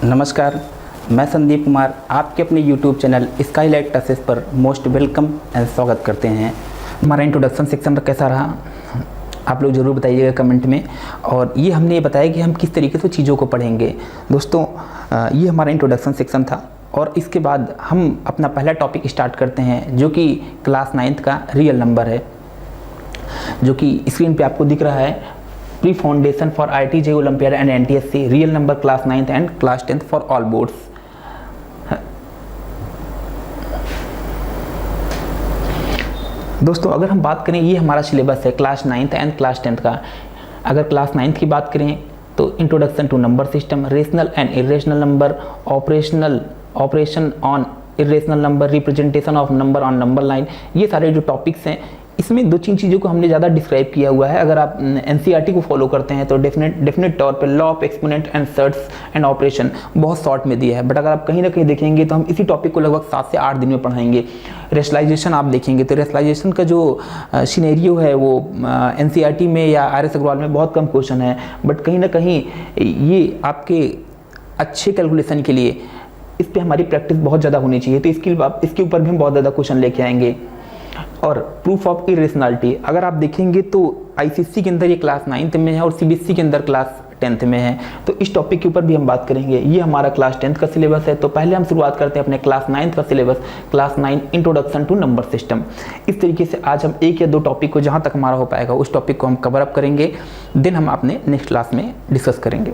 नमस्कार, मैं संदीप कुमार आपके अपने YouTube चैनल स्काईलाइट क्लासेस पर मोस्ट वेलकम एंड स्वागत करते हैं। हमारा इंट्रोडक्शन सेक्शन कैसा रहा आप लोग ज़रूर बताइएगा कमेंट में। और ये हमने बताया कि हम किस तरीके से चीज़ों को पढ़ेंगे। दोस्तों ये हमारा इंट्रोडक्शन सेक्शन था और इसके बाद हम अपना पहला टॉपिक स्टार्ट करते हैं जो कि क्लास 9th का रियल नंबर है, जो कि स्क्रीन पे आपको दिख रहा है। Pre foundation for IIT JEE olympiad and NTSC real number class 9th and class 10th for all boards. दोस्तों अगर हम बात करें, ये हमारा सिलेबस है class 9th and class 10th का। अगर क्लास 9th की बात करें तो introduction to number system, rational and irrational number, operation on irrational number, representation of number on number line, ये सारे जो टॉपिक्स हैं इसमें दो तीन चीज़ों को हमने ज़्यादा डिस्क्राइब किया हुआ है। अगर आप NCERT को फॉलो करते हैं तो डेफिनेट तौर पे law of exponent and shirts and operation बहुत शॉर्ट में दिया है, बट अगर आप कहीं ना कहीं देखेंगे तो हम इसी टॉपिक को लगभग 7 से 8 दिन में पढ़ाएंगे। रेशनलाइजेशन आप देखेंगे तो रेशनलाइजेशन का जो सिनेरियो है वो NCERT में या RS अग्रवाल में बहुत कम क्वेश्चन है, बट कहीं ना कहीं ये आपके अच्छे कैलकुलेशन के लिए इस पर हमारी प्रैक्टिस बहुत ज़्यादा होनी चाहिए, तो इसके ऊपर भी हम बहुत ज़्यादा क्वेश्चन लेके आएंगे। और प्रूफ ऑफ इरेशनलिटी अगर आप देखेंगे तो ICSE के अंदर ये क्लास 9th में है और CBSE के अंदर क्लास 10th में है, तो इस टॉपिक के ऊपर भी हम बात करेंगे। ये हमारा क्लास 10th का सिलेबस है, तो पहले हम शुरुआत करते हैं अपने क्लास 9th का syllabus, class 9 introduction to number system. इस तरीके से आज हम एक या दो टॉपिक को जहाँ तक हमारा हो पाएगा उस टॉपिक को हम कवर अप करेंगे, देन हम अपने नेक्स्ट क्लास में डिस्कस करेंगे।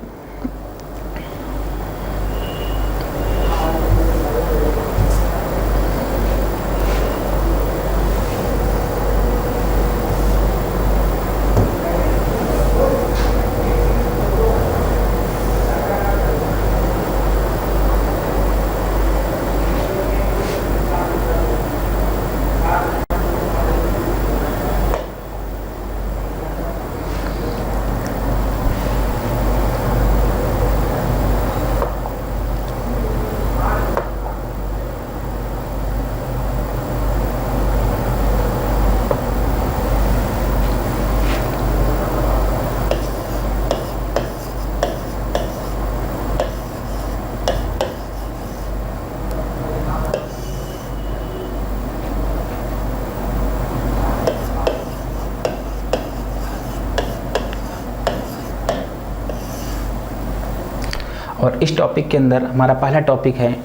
और इस टॉपिक के अंदर हमारा पहला टॉपिक है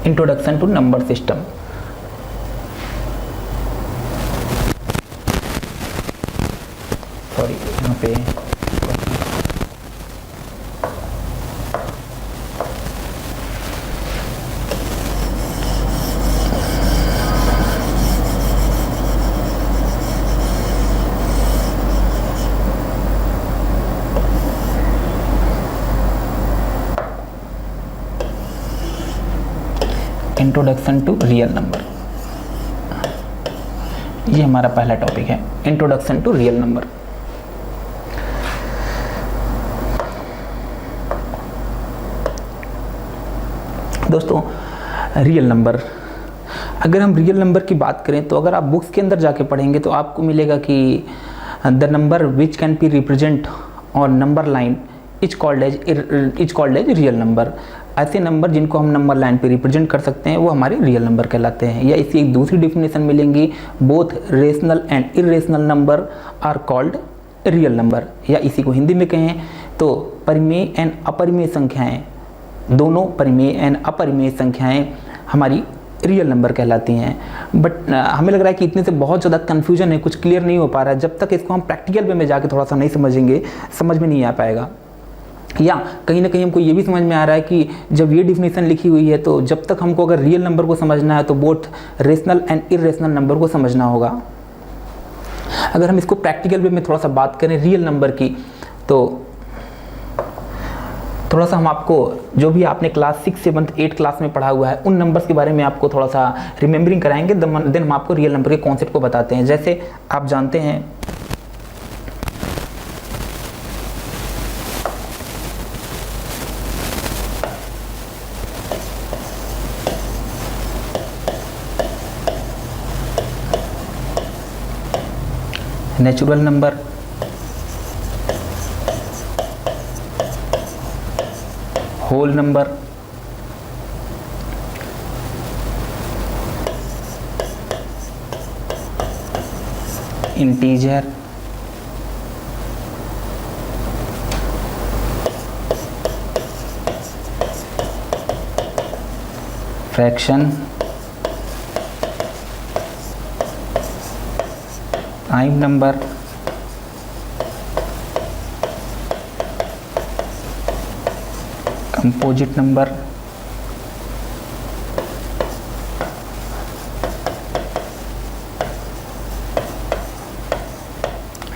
introduction to number system. Sorry यहाँ पे इंट्रोडक्शन टू रियल नंबर, ये हमारा पहला टॉपिक है, इंट्रोडक्शन टू रियल नंबर। दोस्तों रियल नंबर, अगर हम रियल नंबर की बात करें तो अगर आप बुक्स के अंदर जाके पढ़ेंगे तो आपको मिलेगा कि the number which can be represent on number line is called as real number. ऐसे नंबर जिनको हम नंबर लाइन पे रिप्रेजेंट कर सकते हैं वो हमारे रियल नंबर कहलाते हैं। या इसकी एक दूसरी डिफिनेशन मिलेंगी, both rational and irrational number are called real number. या इसी को हिंदी में कहें तो परिमेय एंड अपरिमेय संख्याएं, दोनों परिमेय एंड अपरिमेय संख्याएं हमारी रियल नंबर कहलाती हैं। बट हमें लग रहा है कि इतने से बहुत ज़्यादा कन्फ्यूजन है, कुछ क्लियर नहीं हो पा रहा है। जब तक इसको हम प्रैक्टिकल वे में जाके थोड़ा सा नहीं समझेंगे, समझ में नहीं आ पाएगा। या कहीं ना कहीं हमको ये भी समझ में आ रहा है कि जब ये डिफिनेशन लिखी हुई है तो जब तक हमको अगर रियल नंबर को समझना है तो both rational and irrational number को समझना होगा। अगर हम इसको प्रैक्टिकल वे में थोड़ा सा बात करें रियल नंबर की, तो थोड़ा सा हम आपको जो भी आपने क्लास 6, 7, 8 क्लास में पढ़ा हुआ है उन नंबर्स के बारे में आपको थोड़ा सा रिमेम्बरिंग कराएंगे, देन हम आपको रियल नंबर के कॉन्सेप्ट को बताते हैं। जैसे आप जानते हैं natural number, whole number, integer, fraction, prime number, composite number,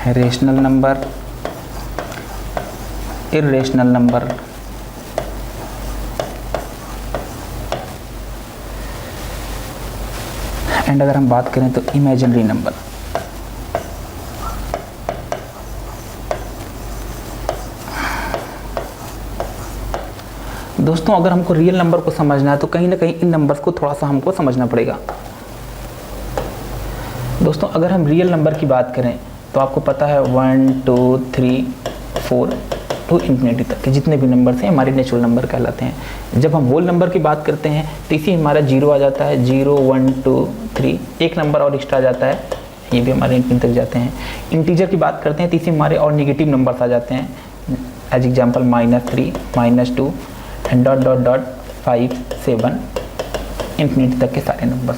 rational number, irrational number, and अगर हम बात करें तो इमेजिनरी नंबर। दोस्तों अगर हमको रियल नंबर को समझना है तो कहीं ना कहीं इन नंबर्स को थोड़ा सा हमको समझना पड़ेगा। दोस्तों अगर हम रियल नंबर की बात करें तो आपको पता है 1, 2, 3, 4 टू इन्फिनिटी तक के जितने भी नंबर्स हैं हमारे नेचुरल नंबर कहलाते हैं। जब हम होल नंबर की बात करते हैं तो इसी हमारा 0 आ जाता है, 0, 1, 2, 3, एक नंबर और एक्स्ट्रा आ जाता है, ये भी हमारे इन्फिनिटी तक जाते हैं। इंटीजर की बात करते हैं तो इसी हमारे और नेगेटिव नंबर्स आ जाते हैं, as example -3, -2 and dot dot dot 5, 7 infinity तक के सारे नंबर्स।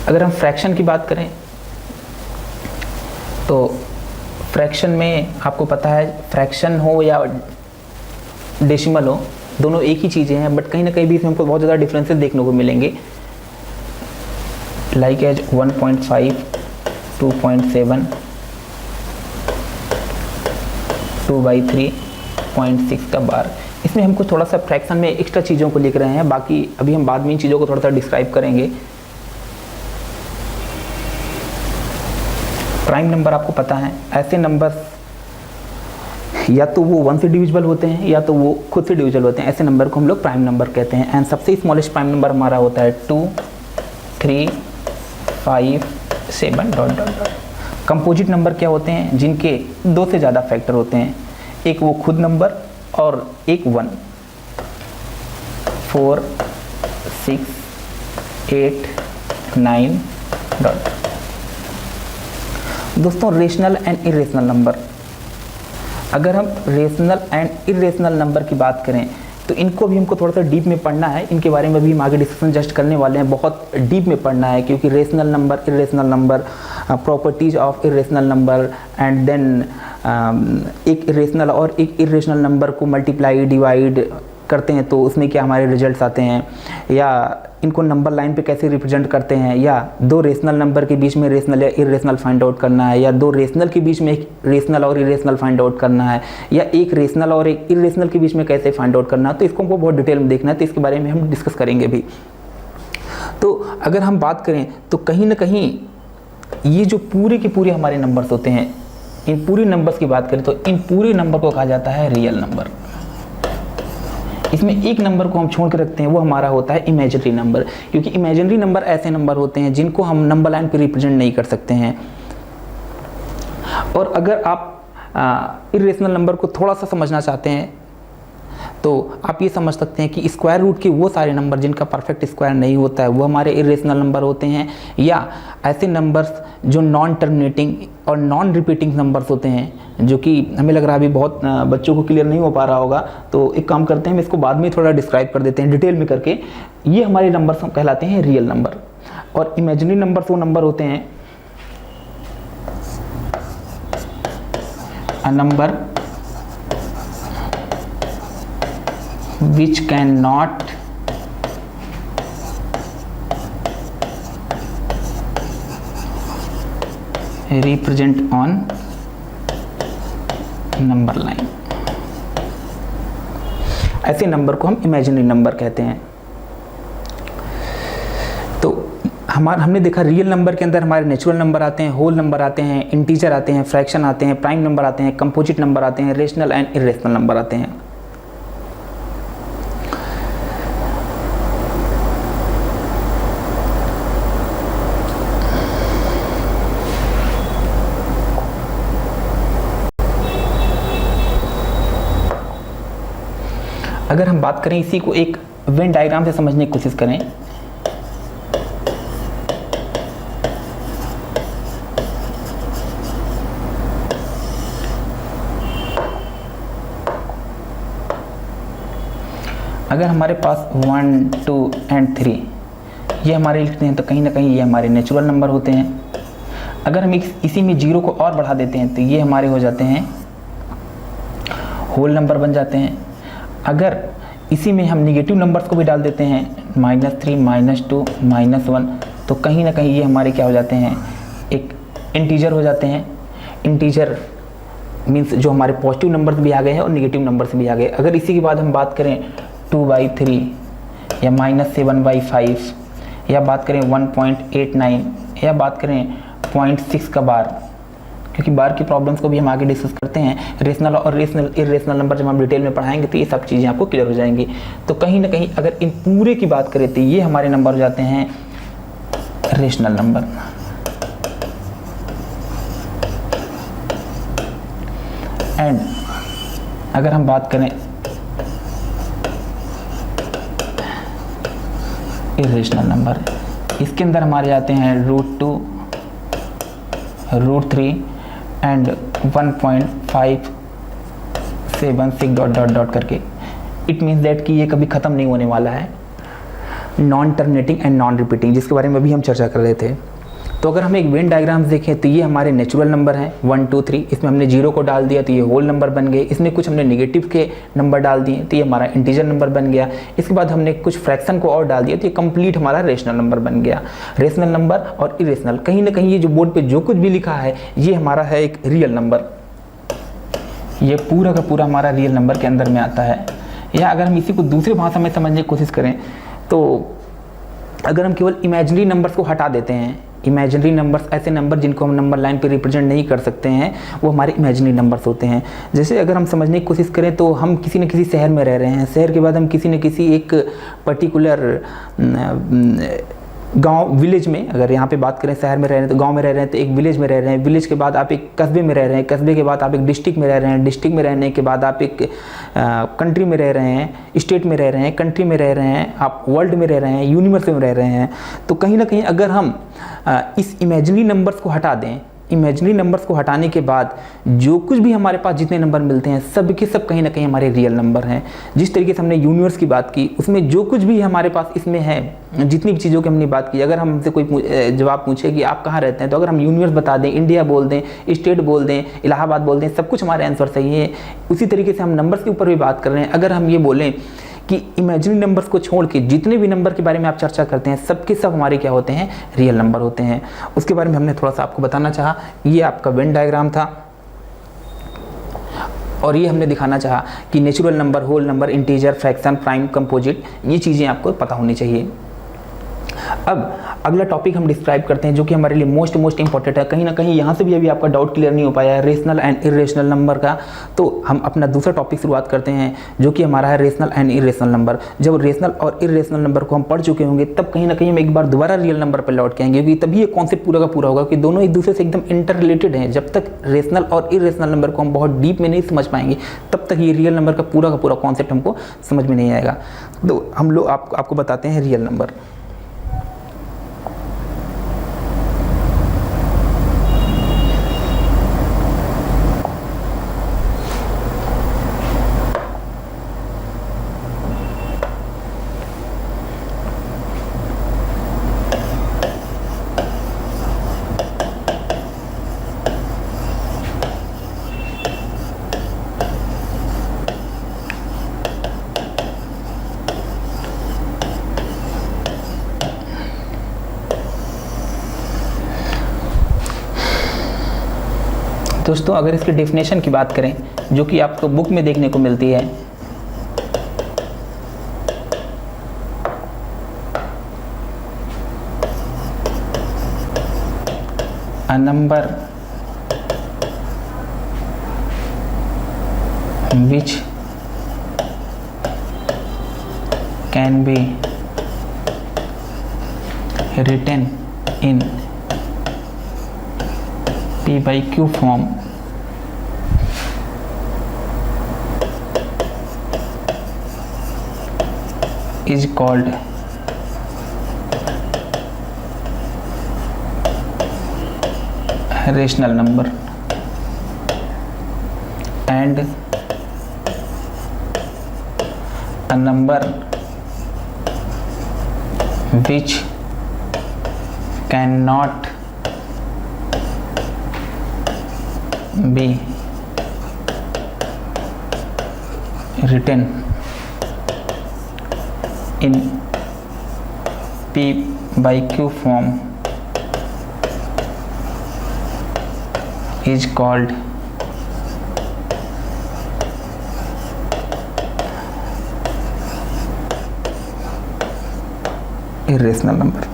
अगर हम फ्रैक्शन की बात करें तो फ्रैक्शन में आपको पता है फ्रैक्शन हो या डेसिमल हो दोनों एक ही चीज़ें हैं, बट कहीं ना कहीं भी इसमें हमको बहुत ज़्यादा डिफरेंसेस देखने को मिलेंगे, लाइक एज 1.5, 2.7, 2/3, 0.6 का बार। इसमें हमको थोड़ा सा फ्रैक्शन में एक्स्ट्रा चीज़ों को लिख रहे हैं, बाकी अभी हम बाद में इन चीज़ों को थोड़ा सा डिस्क्राइब करेंगे। प्राइम नंबर आपको पता है ऐसे नंबर्स या तो वो 1 से डिविजिबल होते हैं या तो वो खुद से डिविजिबल होते हैं, ऐसे नंबर को हम लोग प्राइम नंबर कहते हैं। एंड सबसे स्मॉलेस्ट प्राइम नंबर हमारा होता है 2, 3, 5, 7 dot dot dot. Composite number क्या होते हैं? जिनके 2 से ज़्यादा फैक्टर होते हैं, एक वो खुद नंबर और एक 1, 4, 6, 8, 9 डॉट। दोस्तों रेशनल एंड इरेशनल नंबर, अगर हम रेशनल एंड इरेशनल नंबर की बात करें तो इनको भी हमको थोड़ा सा डीप में पढ़ना है, इनके बारे में भी हम आगे डिस्कशन जस्ट करने वाले हैं, बहुत डीप में पढ़ना है क्योंकि rational number, irrational number, properties of irrational number and then एक इरेशनल और एक इरेशनल नंबर को मल्टीप्लाई डिवाइड करते हैं तो उसमें क्या हमारे रिजल्ट्स आते हैं, या इनको नंबर लाइन पे कैसे रिप्रेजेंट करते हैं, या 2 रेशनल नंबर के बीच में रेशनल या इरेशनल फाइंड आउट करना है, या 2 रेशनल के बीच में एक रेशनल और इरेशनल फाइंड आउट करना है, या एक रेशनल और एक इरेशनल के बीच में कैसे फाइंड आउट करना है, तो इसको हमको बहुत डिटेल में देखना है, तो इसके बारे में हम डिस्कस करेंगे भी। तो अगर हम बात करें तो कहीं ना कहीं ये जो पूरे के पूरे हमारे नंबर्स होते हैं, इन पूरे नंबर्स की बात करें तो इन पूरे नंबर को कहा जाता है रियल नंबर। इसमें एक नंबर को हम छोड़ के रखते हैं, वो हमारा होता है इमेजिनरी नंबर, क्योंकि इमेजिनरी नंबर ऐसे नंबर होते हैं जिनको हम नंबर लाइन पे रिप्रेजेंट नहीं कर सकते हैं। और अगर आप इरेशनल नंबर को थोड़ा सा समझना चाहते हैं तो आप ये समझ सकते हैं कि स्क्वायर रूट के वो सारे नंबर जिनका परफेक्ट स्क्वायर नहीं होता है वो हमारे इरेशनल नंबर होते हैं, या ऐसे नंबर्स जो नॉन टर्मिनेटिंग और नॉन रिपीटिंग नंबर्स होते हैं, जो कि हमें लग रहा है अभी बहुत बच्चों को क्लियर नहीं हो पा रहा होगा, तो एक काम करते हैं, हम इसको बाद में थोड़ा डिस्क्राइब कर देते हैं डिटेल में करके। ये हमारे नंबर्स कहलाते हैं रियल नंबर, और इमेजिनरी नंबर्स वो नंबर होते हैं a number which cannot represent on number line। ऐसे नंबर को हम इमेजिनरी नंबर कहते हैं। तो हमने देखा रियल नंबर के अंदर हमारे नेचुरल नंबर आते हैं, होल नंबर आते हैं, इंटीजर आते हैं, फ्रैक्शन आते हैं, प्राइम नंबर आते हैं, कंपोजिट नंबर आते हैं, रेशनल एंड इरेशनल नंबर आते हैं। अगर हम बात करें इसी को एक वेन डायग्राम से समझने की कोशिश करें, अगर हमारे पास 1, 2 एंड 3 ये हमारे लिखते हैं तो कहीं ना कहीं ये हमारे नेचुरल नंबर होते हैं। अगर हम इसी में 0 को और बढ़ा देते हैं तो ये हमारे हो जाते हैं होल नंबर बन जाते हैं। अगर इसी में हम निगेटिव नंबर्स को भी डाल देते हैं -3, -2, -1, तो कहीं ना कहीं ये हमारे क्या हो जाते हैं, एक इंटीजर हो जाते हैं। इंटीजर मीन्स जो हमारे पॉजिटिव नंबर्स भी आ गए हैं और निगेटिव नंबर्स भी आ गए। अगर इसी के बाद हम बात करें 2/3 या -7/5 या बात करें 1.89 या बात करें 0.6 का बार, क्योंकि बार की प्रॉब्लम्स को भी हम आगे डिस्कस करते हैं, रेशनल और इरेशनल नंबर जब हम डिटेल में पढ़ाएंगे तो ये सब चीज़ें आपको क्लियर हो जाएंगी। तो कहीं ना कहीं अगर इन पूरे की बात करें तो ये हमारे नंबर हो जाते हैं रेशनल नंबर। एंड अगर हम बात करें इरेशनल नंबर, इसके अंदर हमारे जाते हैं √2, √3 एंड 1.576 डॉट करके। इट मीन्स दैट कि ये कभी ख़त्म नहीं होने वाला है। Non terminating and non repeating, जिसके बारे में अभी हम चर्चा कर रहे थे। तो अगर हम एक वेन डायग्राम्स देखें तो ये हमारे नेचुरल नंबर हैं 1, 2, 3। इसमें हमने 0 को डाल दिया तो ये होल नंबर बन गए। इसमें कुछ हमने निगेटिव के नंबर डाल दिए तो ये हमारा इंटीजर नंबर बन गया। इसके बाद हमने कुछ फ्रैक्शन को और डाल दिया तो ये कंप्लीट हमारा रेशनल नंबर बन गया। रेशनल नंबर और इरेशनल, कहीं ना कहीं ये जो बोर्ड पे जो कुछ भी लिखा है ये हमारा है एक रियल नंबर। ये पूरा का पूरा हमारा रियल नंबर के अंदर में आता है। या अगर हम इसी को दूसरी भाषा में समझने की कोशिश करें तो अगर हम केवल इमेजिनरी नंबर्स को हटा देते हैं, इमेजिनरी नंबर्स ऐसे नंबर जिनको हम नंबर लाइन पे रिप्रेजेंट नहीं कर सकते हैं, वो हमारे इमेजिनरी नंबर्स होते हैं। जैसे अगर हम समझने की कोशिश करें तो हम किसी न किसी शहर में रह रहे हैं, शहर के बाद हम किसी न किसी एक पर्टिकुलर गांव विलेज में, अगर यहाँ पे बात करें शहर में रह रहे हैं तो गांव में रह रहे हैं, तो एक विलेज में रह रहे हैं, विलेज के बाद आप एक कस्बे में रह रहे हैं, कस्बे के बाद आप एक डिस्ट्रिक्ट में रह रहे हैं, डिस्ट्रिक्ट में रहने के बाद आप एक कंट्री में रह रहे हैं, स्टेट में रह रहे हैं, कंट्री में रह रहे हैं, आप वर्ल्ड में रह रहे हैं, यूनिवर्स में रह रहे हैं। तो कहीं ना कहीं अगर हम इस इमेजिनरी नंबर्स को हटा दें, इमेजिनरी नंबर्स को हटाने के बाद जो कुछ भी हमारे पास जितने नंबर मिलते हैं सब के सब कहीं ना कहीं हमारे रियल नंबर हैं। जिस तरीके से हमने यूनिवर्स की बात की, उसमें जो कुछ भी हमारे पास इसमें है, जितनी भी चीज़ों की हमने बात की, अगर हमसे कोई जवाब पूछे कि आप कहाँ रहते हैं, तो अगर हम यूनिवर्स बता दें, इंडिया बोल दें, स्टेट बोल दें, इलाहाबाद बोल दें, सब कुछ हमारे आंसर सही है। उसी तरीके से हम नंबर्स के ऊपर भी बात कर रहे हैं। अगर हम ये बोलें कि इमेजिनरी नंबर्स को छोड़ के जितने भी नंबर के बारे में आप चर्चा करते हैं सबके सब हमारे क्या होते हैं, रियल नंबर होते हैं। उसके बारे में हमने थोड़ा सा आपको बताना चाहा। ये आपका वेन डायग्राम था और ये हमने दिखाना चाहा कि natural number, whole number, integer, fraction, prime, composite, ये चीज़ें आपको पता होनी चाहिए। अब अगला टॉपिक हम डिस्क्राइब करते हैं जो कि हमारे लिए मोस्ट इंपॉर्टेंट है। कहीं ना कहीं यहाँ से भी अभी आपका डाउट क्लियर नहीं हो पाया है रेशनल एंड इरेशनल नंबर का। तो हम अपना दूसरा टॉपिक शुरुआत करते हैं जो कि हमारा है रेशनल एंड इरेशनल नंबर। जब रेशनल और इरेशनल नंबर को हम पढ़ चुके होंगे तब कहीं ना कहीं हम एक बार दोबारा रियल नंबर पर लौट के आएंगे, क्योंकि तभी ये कॉन्सेप्ट पूरा का पूरा होगा कि दोनों एक दूसरे से एकदम इंटर रिलेटेड हैं। जब तक रेशनल और इरेशनल नंबर को हम बहुत डीप में नहीं समझ पाएंगे तब तक ये रियल नंबर का पूरा कॉन्सेप्ट हमको समझ में नहीं आएगा। तो हम लोग आपको बताते हैं रियल नंबर। दोस्तों अगर इसकी डेफिनेशन की बात करें जो कि आपको बुक में देखने को मिलती है, a number which can be written in P by Q form is called rational number, and a number which cannot be written in P by Q form is called irrational number।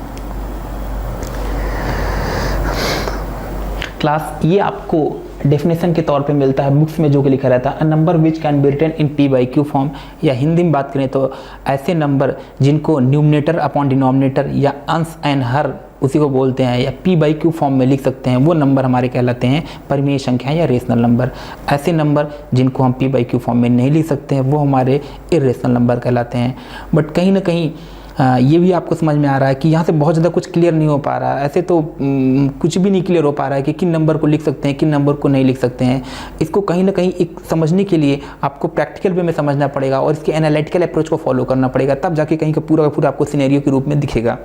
Class ये आपको definition के तौर पे मिलता है books में जो कि लिखा रहता है, a number which can be written in P by Q form, या हिंदी में बात करें तो ऐसे नंबर जिनको न्यूमरेटर अपॉन डिनोमिनेटर या अंश एंड हर उसी को बोलते हैं या पी बाई क्यू फॉर्म में लिख सकते हैं, वो नंबर हमारे कहलाते हैं परिमेय संख्या या रेशनल नंबर। ऐसे नंबर जिनको हम पी बाई क्यू फॉर्म में नहीं लिख सकते हैं वो हमारे इरेशनल नंबर कहलाते हैं। बट कहीं ना कहीं ये भी आपको समझ में आ रहा है कि यहाँ से बहुत ज़्यादा कुछ क्लियर नहीं हो पा रहा है। ऐसे तो कुछ भी नहीं क्लियर हो पा रहा है कि किन नंबर को लिख सकते हैं किन नंबर को नहीं लिख सकते हैं। इसको कहीं ना कहीं एक समझने के लिए आपको प्रैक्टिकल वे में समझना पड़ेगा और इसके एनालिटिकल अप्रोच को फॉलो करना पड़ेगा, तब जाके कहीं का पूरा आपको सिनेरियो के रूप में दिखेगा।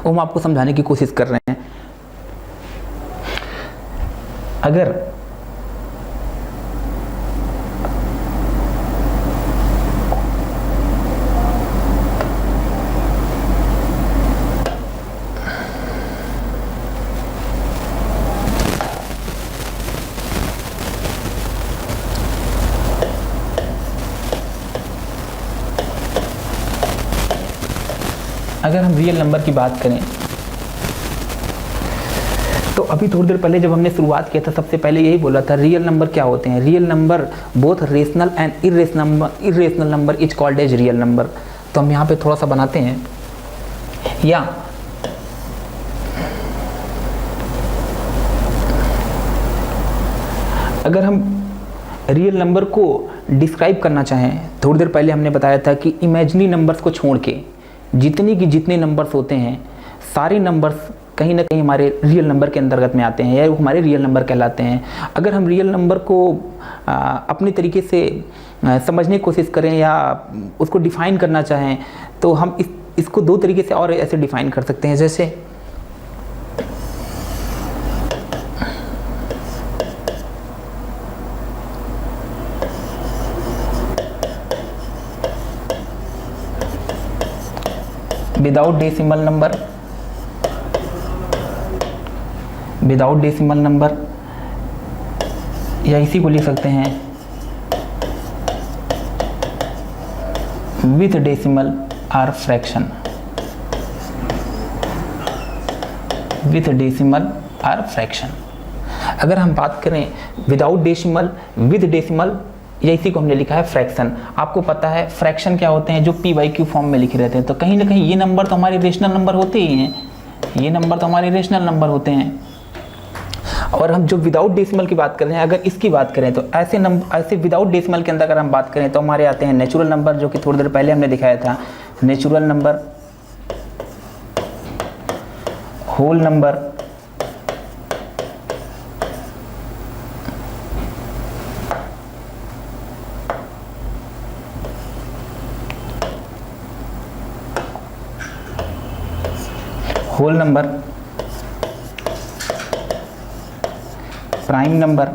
वो हम आपको समझाने की कोशिश कर रहे हैं। अगर हम रियल नंबर की बात करें तो अभी थोड़ी देर पहले जब हमने शुरुआत किया था सबसे पहले यही बोला था रियल नंबर क्या होते हैं। Real number both rational and irrational number is called as real number. तो हम यहाँ पे थोड़ा सा बनाते हैं, या अगर हम रियल नंबर को डिस्क्राइब करना चाहें, थोड़ी देर पहले हमने बताया था कि इमेजिनरी नंबर्स को छोड़ के जितने नंबर्स होते हैं सारे नंबर्स कहीं ना कहीं हमारे रियल नंबर के अंतर्गत में आते हैं या वो हमारे रियल नंबर कहलाते हैं। अगर हम रियल नंबर को अपने तरीके से समझने की कोशिश करें या उसको डिफ़ाइन करना चाहें तो हम इसको दो तरीके से और ऐसे डिफ़ाइन कर सकते हैं, जैसे विदाउट डेसिमल नंबर, या इसी को लिख सकते हैं with decimal or fraction. With decimal और फ्रैक्शन। अगर हम बात करें विदाउट डेसिमल, विद डेसिमल, या इसी को हमने लिखा है फ्रैक्शन। आपको पता है फ्रैक्शन क्या होते हैं, जो p/q फॉर्म में लिखे रहते हैं। तो कहीं ना कहीं ये नंबर तो हमारे रेशनल नंबर होते ही हैं, ये नंबर तो हमारे रेशनल नंबर होते हैं। और हम जो विदाउट डेसिमल की बात कर रहे हैं, अगर इसकी बात करें तो ऐसे विदाउट डेसिमल के अंदर अगर हम बात करें तो हमारे आते हैं नेचुरल नंबर, जो कि थोड़ी देर पहले हमने दिखाया था, natural number, whole number, whole number, prime number,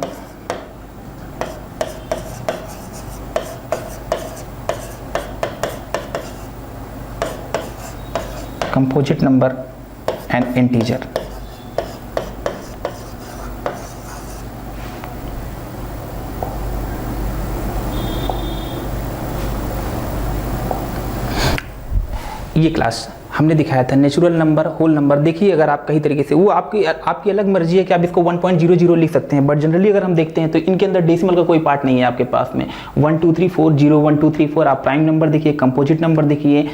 composite number and integer. ये क्लास हमने दिखाया था नेचुरल नंबर, होल नंबर। देखिए अगर आप कहीं तरीके से, वो आपकी अलग मर्जी है कि आप इसको 1.00 लिख सकते हैं, बट जनरली अगर हम देखते हैं तो इनके अंदर डेसिमल का कोई पार्ट नहीं है आपके पास में। 1 2 3 4 0 1 2 3 4 आप प्राइम नंबर देखिए, कंपोजिट नंबर देखिए,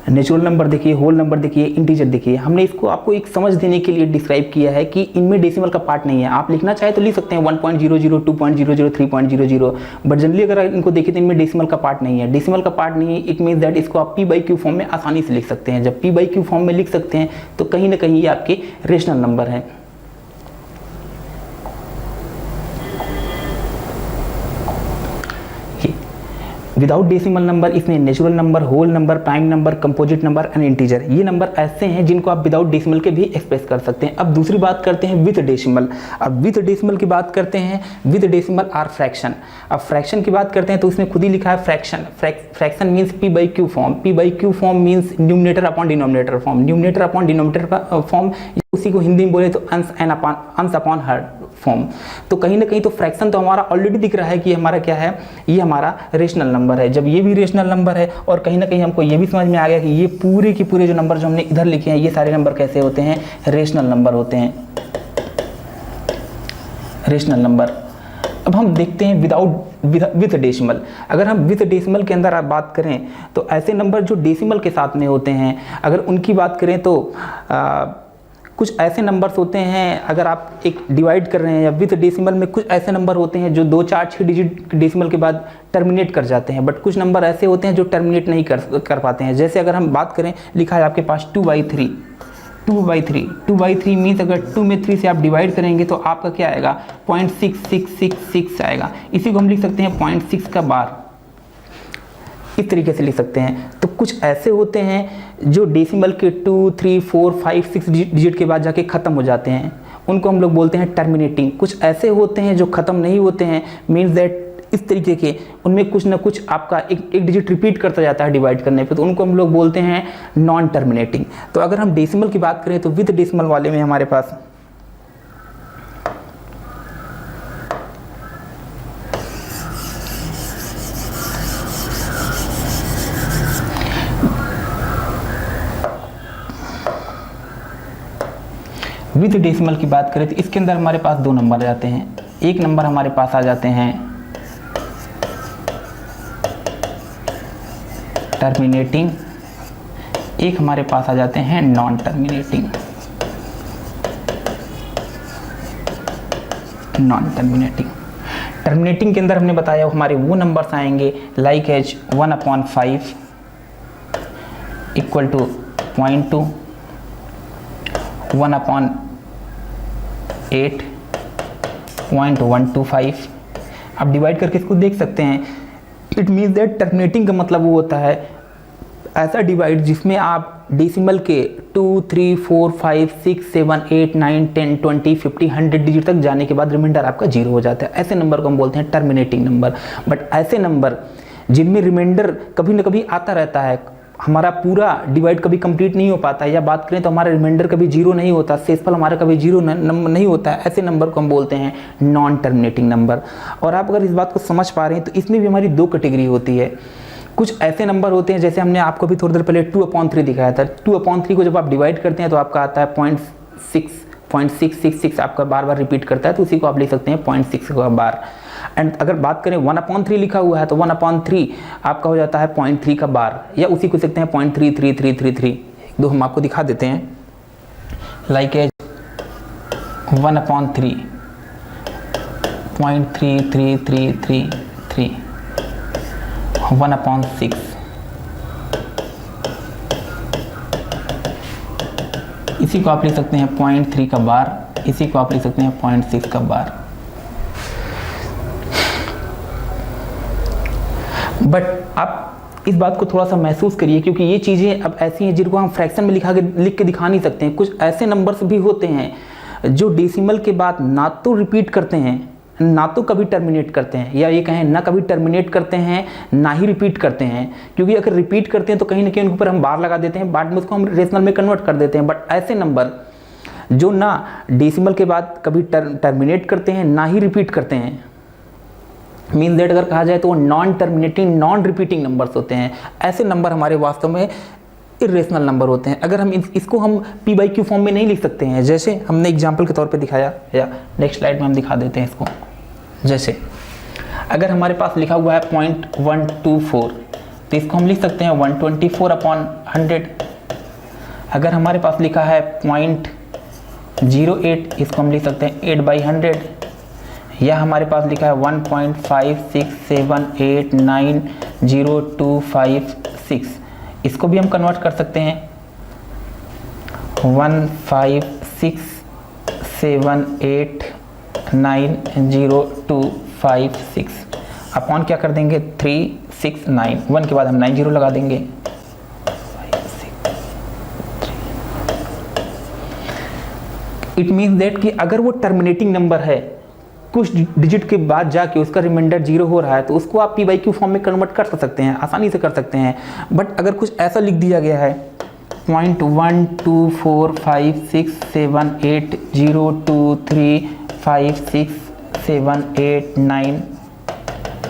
नेचुरल नंबर देखिए, होल नंबर देखिए, इंटीजर देखिए। हमने इसको आपको एक समझ देने के लिए डिस्क्राइब किया है कि इनमें डेसिमल का पार्ट नहीं है। आप लिखना चाहे तो लिख सकते हैं 1.00 2.00 3.00, बट जनरली अगर इनको देखें तो इनमें डेसिमल का पार्ट नहीं है। डेसिमल का पार्ट नहीं है, इट मीन्स दैट इसको आप p/q फॉर्म में आसानी से लिख सकते हैं। जब p/q फॉर्म में लिख सकते हैं तो कहीं ना कहीं ये आपके रेशनल नंबर हैं। विदाउट डेसिमल नंबर, इसमें natural number, whole number, prime number, composite number and integer, ये नंबर ऐसे हैं जिनको आप विदाउट डेसिमल के भी एक्सप्रेस कर सकते हैं। अब दूसरी बात करते हैं विद डेसिमल। अब विद डेसिमल की बात करते हैं, विद डेसिमल आर फ्रैक्शन। अब फ्रैक्शन की बात करते हैं तो उसमें खुद ही लिखा है fraction. Fraction means p/q form. p/q form means numerator upon denominator form. Numerator upon denominator form, उसी को हिंदी में बोले तो अंश अपॉन हर फॉर्म। तो कहीं ना कहीं तो फ्रैक्शन तो हमारा ऑलरेडी दिख रहा है कि हमारा क्या है, ये हमारा रेशनल नंबर है। जब ये भी रेशनल नंबर है और कहीं ना कहीं हमको ये भी समझ में आ गया कि ये पूरे के पूरे जो नंबर जो हमने इधर लिखे हैं, ये सारे नंबर कैसे होते हैं, रेशनल नंबर होते हैं, रेशनल नंबर। अब हम देखते हैं विद डेसिमल। अगर हम विद डेसिमल के अंदर आप बात करें तो ऐसे नंबर जो डेसिमल के साथ में होते हैं, अगर उनकी बात करें तो कुछ ऐसे नंबर्स होते हैं, अगर आप एक डिवाइड कर रहे हैं या विद डेसिमल में, कुछ ऐसे नंबर होते हैं जो 2 4 6 डिजिट डेसिमल के बाद टर्मिनेट कर जाते हैं, बट कुछ नंबर ऐसे होते हैं जो टर्मिनेट नहीं कर पाते हैं। जैसे अगर हम बात करें, लिखा है आपके पास 2/3। 2/3 मीन्स अगर 2 में 3 से आप डिवाइड करेंगे तो आपका क्या आएगा, 0.6666 आएगा। इसी को हम लिख सकते हैं 0.6 का बार, इस तरीके से लिख सकते हैं। तो कुछ ऐसे होते हैं जो डेसिमल के 2 3 4 5 6 डिजिट के बाद जाके ख़त्म हो जाते हैं, उनको हम लोग बोलते हैं टर्मिनेटिंग। कुछ ऐसे होते हैं जो ख़त्म नहीं होते हैं, मीन्स दैट इस तरीके के, उनमें कुछ ना कुछ आपका एक डिजिट रिपीट करता जाता है डिवाइड करने पे, तो उनको हम लोग बोलते हैं नॉन टर्मिनेटिंग। तो अगर हम डेसिमल की बात करें तो विद डेसिमल वाले में हमारे पास विद डेसिमल की बात करें तो इसके अंदर हमारे पास 2 नंबर आ जाते हैं। एक नंबर हमारे पास आ जाते हैं टर्मिनेटिंग, एक हमारे पास आ जाते हैं non terminating. Non terminating, terminating के अंदर हमने बताया हमारे वो नंबर्स आएंगे लाइक एज 1/5 इक्वल टू 0.2, 1/8 0.125। आप डिवाइड करके इसको देख सकते हैं। इट मीन्स दैट टर्मिनेटिंग का मतलब वो होता है ऐसा डिवाइड जिसमें आप डेसिमल के 2 3 4 5 6 7 8 9 10 20 50 100 डिजिट तक जाने के बाद रिमाइंडर आपका 0 हो जाता है। ऐसे नंबर को हम बोलते हैं टर्मिनेटिंग नंबर। बट ऐसे नंबर जिनमें रिमाइंडर कभी ना कभी आता रहता है, हमारा पूरा डिवाइड कभी कंप्लीट नहीं हो पाता है, या बात करें तो हमारा रिमाइंडर कभी 0 नहीं होता, शेषफल हमारा कभी 0 नहीं होता है, ऐसे नंबर को हम बोलते हैं नॉन टर्मिनेटिंग नंबर। और आप अगर इस बात को समझ पा रहे हैं तो इसमें भी हमारी 2 कैटेगरी होती है। कुछ ऐसे नंबर होते हैं, जैसे हमने आपको भी थोड़ी देर पहले 2/3 दिखाया था। 2/3 को जब आप डिवाइड करते हैं तो आपका आता है 0.666 आपका बार बार रिपीट करता है, तो उसी को आप लिख सकते हैं 0.6 का बार। एंड अगर बात करें 1/3 लिखा हुआ है तो 1/3 आपका हो जाता है 0.3 का बार, या उसी को सकते हैं 0.33333। दो हम आपको दिखा देते हैं, लाइक एज 1/3 0.33333 1/6, इसी को आप लिख सकते हैं 0.3 का बार, इसी को आप लिख सकते हैं 0.6 का बार। बट आप इस बात को थोड़ा सा महसूस करिए, क्योंकि ये चीज़ें अब ऐसी हैं जिनको हम फ्रैक्शन में लिख के दिखा नहीं सकते हैं। कुछ ऐसे नंबर्स भी होते हैं जो डेसिमल के बाद ना तो रिपीट करते हैं, ना तो कभी टर्मिनेट करते हैं, या ये कहें ना कभी टर्मिनेट करते हैं ना ही रिपीट करते हैं। क्योंकि अगर रिपीट करते हैं तो कहीं ना कहीं उनके ऊपर हम बार लगा देते हैं, बाद में उसको हम रेशनल में कन्वर्ट कर देते हैं। बट ऐसे नंबर जो ना डेसिमल के बाद कभी टर्मिनेट करते हैं ना ही रिपीट करते हैं, मीन दैट अगर कहा जाए तो वो non terminating non repeating numbers होते हैं। ऐसे नंबर हमारे वास्तव में इरेशनल नंबर होते हैं। अगर हम इसको हम p बाई क्यू फॉर्म में नहीं लिख सकते हैं, जैसे हमने एग्जांपल के तौर पे दिखाया, या नेक्स्ट स्लाइड में हम दिखा देते हैं इसको। जैसे अगर हमारे पास लिखा हुआ है 0.124, तो इसको हम लिख सकते हैं 124/100। अगर हमारे पास लिखा है 0.08, इसको हम लिख सकते हैं 8/100। या हमारे पास लिखा है 1.56789025 इसको भी हम कन्वर्ट कर सकते हैं 156789025 अपॉन क्या कर देंगे 369, 1 के बाद हम 90 लगा देंगे। इट मीन्स दैट कि अगर वो टर्मिनेटिंग नंबर है, कुछ डिजिट के बाद जाके उसका रिमाइंडर 0 हो रहा है, तो उसको आप p बाई क्यू फॉर्म में कन्वर्ट कर सकते हैं, आसानी से कर सकते हैं। बट अगर कुछ ऐसा लिख दिया गया है 0.124567802356789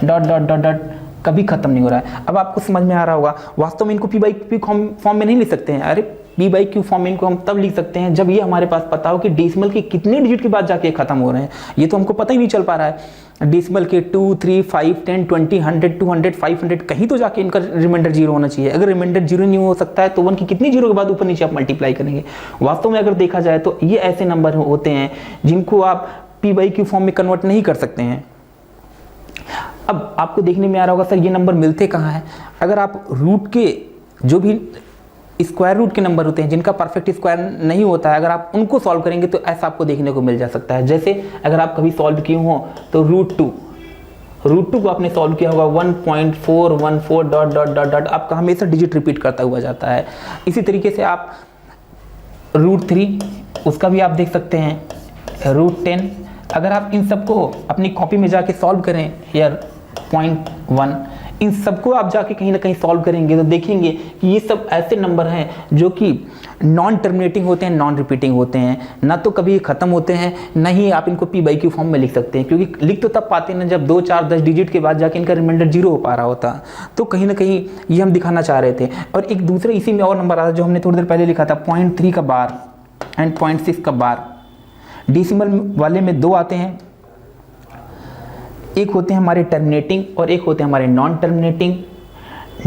डॉट डॉट डॉट डॉट कभी खत्म नहीं हो रहा है। अब आपको समझ में आ रहा होगा, वास्तव में इनको p बाई क्यू फॉर्म में नहीं लिख सकते हैं। अरे p बाई क्यू फॉर्म में इनको हम तब लिख सकते हैं जब ये हमारे पास पता हो कि डेसिमल के कितने डिजिट के बाद जाके खत्म हो रहे हैं। ये तो हमको पता ही नहीं चल पा रहा है, डेसिमल के 2, 3, 5, 10, 20, 100, 200, 500 कहीं तो जाके इनका रिमाइंडर 0 होना चाहिए। अगर रिमाइंडर 0 नहीं हो सकता है तो 1 की कितनी जीरो के बाद ऊपर नीचे आप मल्टीप्लाई करेंगे। वास्तव में अगर देखा जाए तो ये ऐसे नंबर होते हैं जिनको आप p बाई क्यू फॉर्म में कन्वर्ट नहीं कर सकते हैं। अब आपको देखने में आ रहा होगा सर ये नंबर मिलते कहाँ हैं। अगर आप रूट के जो भी स्क्वायर रूट के नंबर होते हैं जिनका परफेक्ट स्क्वायर नहीं होता है, अगर आप उनको सॉल्व करेंगे तो ऐसा आपको देखने को मिल जा सकता है। जैसे अगर आप कभी सॉल्व किए हो तो रूट टू को आपने सॉल्व किया होगा 1.414 डॉट डॉट डॉट डॉट, आपका हमेशा डिजिट रिपीट करता हुआ जाता है। इसी तरीके से आप √3 उसका भी आप देख सकते हैं, √10। अगर आप इन सबको अपनी कॉपी में जाके सॉल्व करें, या 0.1, इन सबको आप जाके कहीं ना कहीं सॉल्व करेंगे तो देखेंगे कि ये सब ऐसे नंबर हैं जो कि नॉन टर्मिनेटिंग होते हैं, नॉन रिपीटिंग होते हैं, ना तो कभी ख़त्म होते हैं, ना ही आप इनको p बाई क्यू फॉर्म में लिख सकते हैं। क्योंकि लिख तो तब पाते हैं ना जब 2, 4, 10 डिजिट के बाद जाके इनका रिमाइंडर 0 हो पा रहा होता। तो कहीं ना कहीं ये हम दिखाना चाह रहे थे। और एक दूसरे इसी में और नंबर आता है जो हमने थोड़ी देर पहले लिखा था 0.3 का बार एंड 0.6 का बार। डेसिमल वाले में 2 आते हैं, एक होते हैं हमारे टर्मिनेटिंग और एक होते हैं हमारे नॉन टर्मिनेटिंग।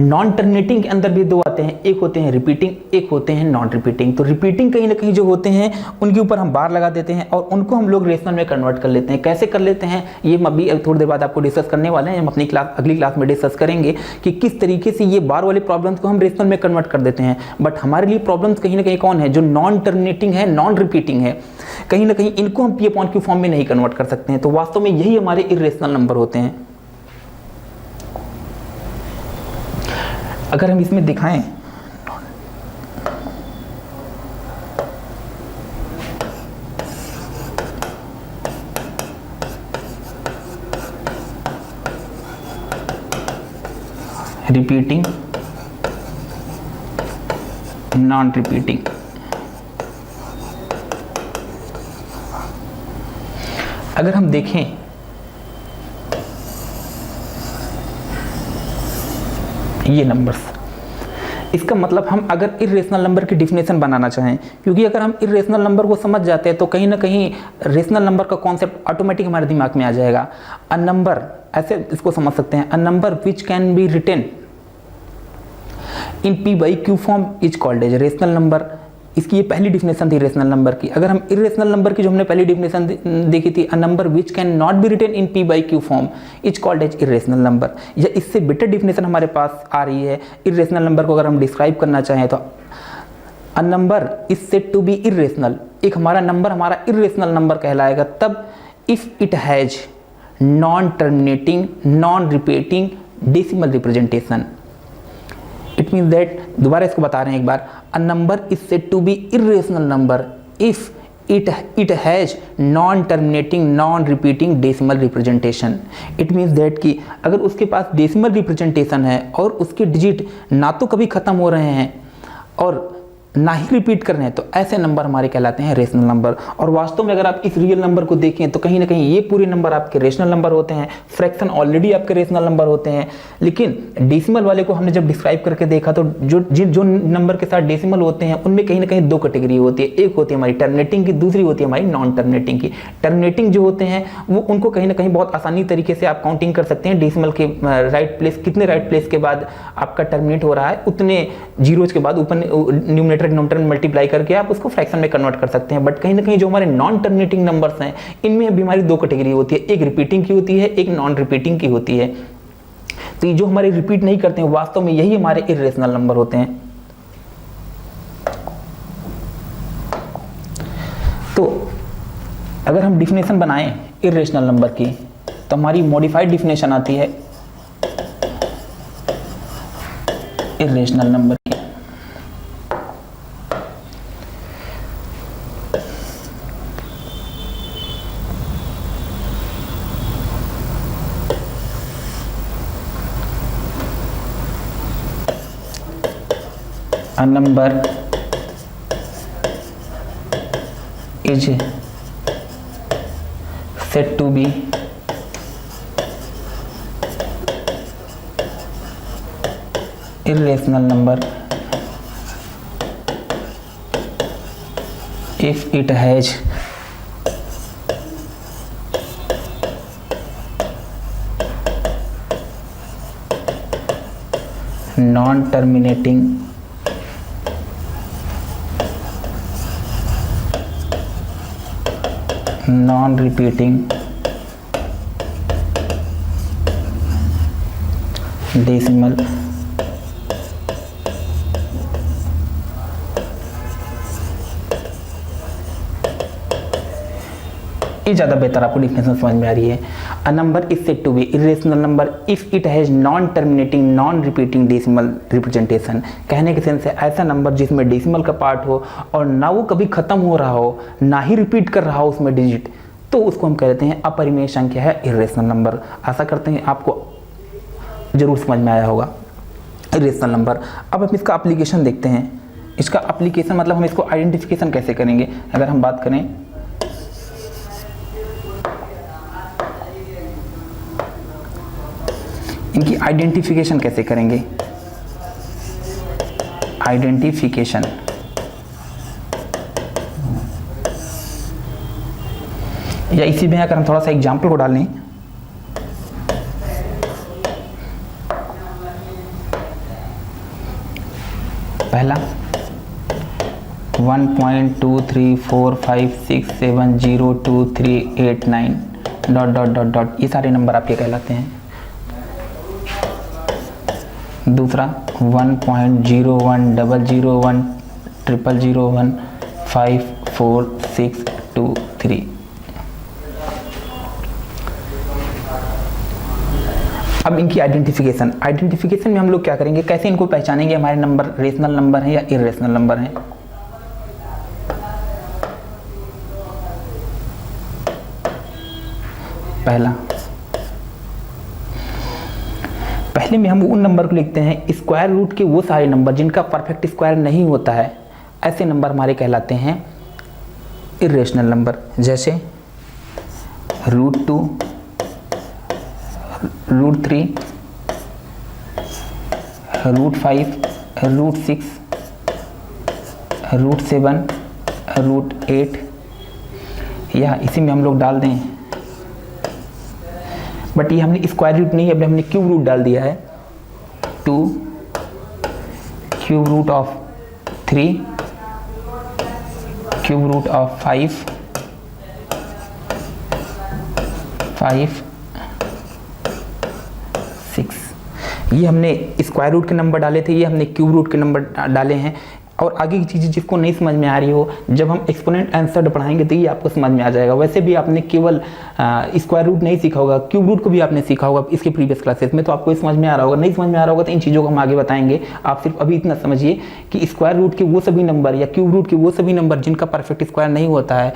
नॉन टर्मिनेटिंग के अंदर भी 2 आते हैं, एक होते हैं रिपीटिंग, एक होते हैं नॉन रिपीटिंग। तो रिपीटिंग कहीं ना कहीं जो होते हैं उनके ऊपर हम बार लगा देते हैं और उनको हम लोग रेशनल में कन्वर्ट कर लेते हैं। कैसे कर लेते हैं ये हम अभी थोड़ी देर बाद आपको डिस्कस करने वाले हैं। हम अपनी अगली क्लास में डिस्कस करेंगे कि किस तरीके से ये बार वाले प्रॉब्लम्स को हम रेशनल में कन्वर्ट कर देते हैं। बट हमारे लिए प्रॉब्लम्स कहीं ना कहीं कौन है, जो नॉन टर्मिनेटिंग है, नॉन रिपीटिंग है, कहीं ना कहीं इनको हम p अपॉन क्यू फॉर्म में नहीं कन्वर्ट कर सकते हैं। तो वास्तव में यही हमारे इरेशनल नंबर होते हैं। अगर हम इसमें दिखाएं रिपीटिंग, नॉन रिपीटिंग, अगर हम देखें ये नंबर्स, इसका मतलब हम अगर इर्रेशनल नंबर की डिफिनेशन बनाना चाहें, क्योंकि अगर हम इर्रेशनल नंबर को समझ जाते हैं तो कहीं ना कहीं रेशनल नंबर का कॉन्सेप्ट ऑटोमेटिक हमारे दिमाग में आ जाएगा। अ नंबर, ऐसे इसको समझ सकते हैं, a number which can be written in P by Q form is called as rational number. इसकी ये पहली डिफिनेशन थी रेशनल नंबर की। अगर हम इर्रेशनल नंबर की जो हमने पहली डिफिनेशन देखी थी, a number which cannot be written in P by Q form is called as irrational number, या इससे बेटर डिफिनेशन हमारे पास आ रही है। इर्रेशनल नंबर को अगर हम डिस्क्राइब करना चाहें तो a number is said to be irrational, एक हमारा नंबर हमारा इर्रेशनल नंबर कहलाएगा तब if it has non terminating non repeating decimal representation. It means that, दोबारा इसको बता रहे हैं एक बार, a number is said to be irrational number if it has non terminating non repeating decimal representation। it means that कि अगर उसके पास डेसिमल रिप्रेजेंटेशन है और उसके डिजिट ना तो कभी ख़त्म हो रहे हैं और ना ही रिपीट कर रहे हैं, तो ऐसे नंबर हमारे कहलाते हैं रेशनल नंबर। और वास्तव में अगर आप इस रियल नंबर को देखें तो कहीं ना कहीं ये पूरे नंबर आपके रेशनल नंबर होते हैं, फ्रैक्शन ऑलरेडी आपके रेशनल नंबर होते हैं। लेकिन डेसिमल वाले को हमने जब डिस्क्राइब करके देखा तो जो नंबर के साथ डेसिमल होते हैं उनमें कहीं ना कहीं दो कैटेगरी होती है, एक होती है हमारी टर्मिनेटिंग की, दूसरी होती है हमारी नॉन टर्मिनेटिंग की। टर्मिनेटिंग जो होते हैं वो उनको कहीं ना कहीं बहुत आसानी तरीके से आप काउंटिंग कर सकते हैं, डेसिमल के राइट प्लेस, कितने राइट प्लेस के बाद आपका टर्मिनेट हो रहा है उतने जीरोज के बाद ऊपर न्यूमरेटर डिनोमिनेटर मल्टीप्लाई करके आप उसको फ्रैक्शन में कन्वर्ट कर सकते हैं। बट कहीं ना कहीं जो हमारे नॉन टर्मिनेटिंग नंबर्स हैं इनमें भी हमारी दो कैटेगरी होती है, एक रिपीटिंग की होती है, एक नॉन रिपीटिंग की होती है। तो ये जो हमारे रिपीट नहीं करते हैं वास्तव में यही हमारे इर्रेशनल नंबर होते हैं। तो अगर हम डिफिनेशन बनाएं इर्रेशनल नंबर की तो हमारी मॉडिफाइड डिफिनेशन आती है इर्रेशनल नंबर की। A number is said to be irrational number if it has non-terminating non-repeating decimal ये ज़्यादा बेहतर आपको डिफिनेशन समझ में आ रही है। A number is said to be irrational number if it has non terminating non repeating decimal representation. कहने के सेंस है ऐसा नंबर जिसमें डेसिमल का पार्ट हो और ना वो कभी खत्म हो रहा हो ना ही रिपीट कर रहा हो उसमें डिजिट, तो उसको हम कहते हैं अपरिमेय संख्या है इर्रेशनल नंबर। आशा करते हैं आपको जरूर समझ में आया होगा इर्रेशनल नंबर। अब हम इसका एप्लीकेशन देखते हैं। इसका एप्लीकेशन मतलब हम इसको आइडेंटिफिकेशन कैसे करेंगे। अगर हम बात करें इनकी आइडेंटिफिकेशन कैसे करेंगे, आइडेंटिफिकेशन या इसी में अगर हम थोड़ा सा एग्जाम्पल को डालें, पहला 1.2345670238 डॉट डॉट डॉट डॉट, ये सारे नंबर आपके कहलाते हैं। दूसरा 1.0100100154623। अब इनकी आइडेंटिफिकेशन में हम लोग क्या करेंगे, कैसे इनको पहचानेंगे हमारे नंबर रेशनल नंबर हैं या इर्रेशनल नंबर हैं। पहले में हम उन नंबर को लिखते हैं स्क्वायर रूट के वो सारे नंबर जिनका परफेक्ट स्क्वायर नहीं होता है, ऐसे नंबर हमारे कहलाते हैं इर्रेशनल नंबर। जैसे √2 √3 √5 √6, √7, √8 या इसी में हम लोग डाल दें, बट ये हमने स्क्वायर रूट नहीं, अब हमने क्यूब रूट डाल दिया है। 2 cube root of 3 cube root of 5 6, ये हमने स्क्वायर रूट के नंबर डाले थे, ये हमने क्यूब रूट के नंबर डाले हैं। और आगे की चीज़ें जिसको नहीं समझ में आ रही हो, जब हम एक्सपोनेंट आंसर पढ़ाएंगे तो ये आपको समझ में आ जाएगा। वैसे भी आपने केवल स्क्वायर रूट नहीं सीखा होगा, क्यूब रूट को भी आपने सीखा होगा इसके प्रीवियस क्लासेस में, तो आपको समझ में आ रहा होगा। नहीं समझ में आ रहा होगा तो इन चीज़ों को हम आगे बताएंगे। आप सिर्फ अभी इतना समझिए कि स्क्वायर रूट के वो सभी नंबर या क्यूब रूट के वो सभी नंबर जिनका परफेक्ट स्क्वायर नहीं होता है,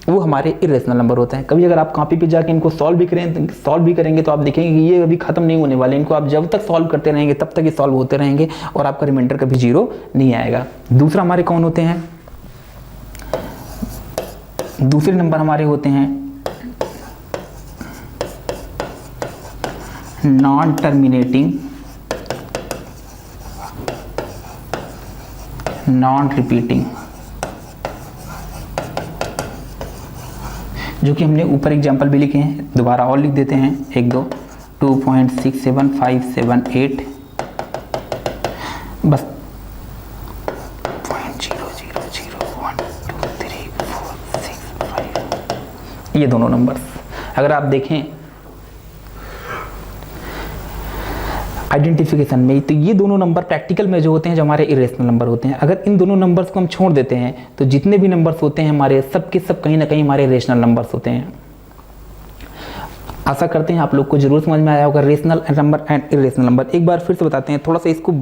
वो हमारे इरेशनल नंबर होते हैं। कभी अगर आप कॉपी पे जाके इनको सॉल्व भी करेंगे तो आप देखेंगे कि ये अभी खत्म नहीं होने वाले। इनको आप जब तक सॉल्व करते रहेंगे तब तक ये सॉल्व होते रहेंगे और आपका रिमाइंडर कभी 0 नहीं आएगा। दूसरा हमारे कौन होते हैं? दूसरे नंबर हमारे होते हैं नॉन टर्मिनेटिंग, नॉन रिपीटिंग, जो कि हमने ऊपर एग्जाम्पल भी लिखे हैं, दोबारा और लिख देते हैं 1 2 2.67578 बस 0.00012345 ये दोनों नंबर्स अगर आप देखें आइडेंटिफिकेशन में, तो ये दोनों नंबर प्रैक्टिकल में जो होते हैं, जो हमारे इरेशनल नंबर होते हैं। अगर इन दोनों नंबर्स को हम छोड़ देते हैं तो जितने भी नंबर्स होते हैं हमारे, सब के सब कहीं ना कहीं हमारे रेशनल नंबर्स होते हैं। आशा करते हैं आप लोग को जरूर समझ में आया होगा rational number and irrational number. एक बार फिर से बताते हैं, थोड़ा सा इसको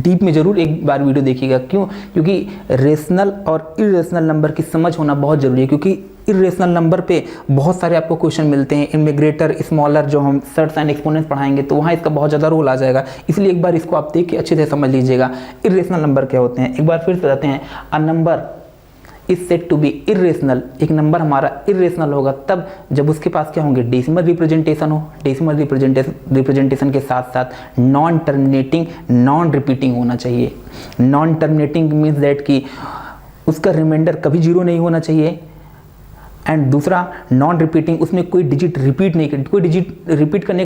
डीप में जरूर एक बार वीडियो देखिएगा। क्यों? क्योंकि रेशनल और इरेशनल नंबर की समझ होना बहुत जरूरी है, क्योंकि इरेशनल नंबर पे बहुत सारे आपको क्वेश्चन मिलते हैं। इनमें ग्रेटर, स्मॉलर, जो हम सर्ट्स एंड एक्सपोनेंट्स पढ़ाएंगे तो वहाँ इसका बहुत ज़्यादा रोल आ जाएगा। इसलिए एक बार इसको आप देख के अच्छे से समझ लीजिएगा इरेशनल नंबर क्या होते हैं। एक बार फिर से बताते हैं, a number is said to be irrational. एक नंबर हमारा इरेशनल होगा तब जब उसके पास क्या होंगे, डेसिमल रिप्रेजेंटेशन हो। डेसिमल रिप्रेजेंटेशन के साथ साथ नॉन टर्मिनेटिंग, नॉन रिपीटिंग होना चाहिए। नॉन टर्मिनेटिंग मीन्स दैट कि उसका रिमाइंडर कभी 0 नहीं होना चाहिए। एंड दूसरा नॉन रिपीटिंग, उसमें कोई डिजिट रिपीट नहीं कर, कोई डिजिट रिपीट करने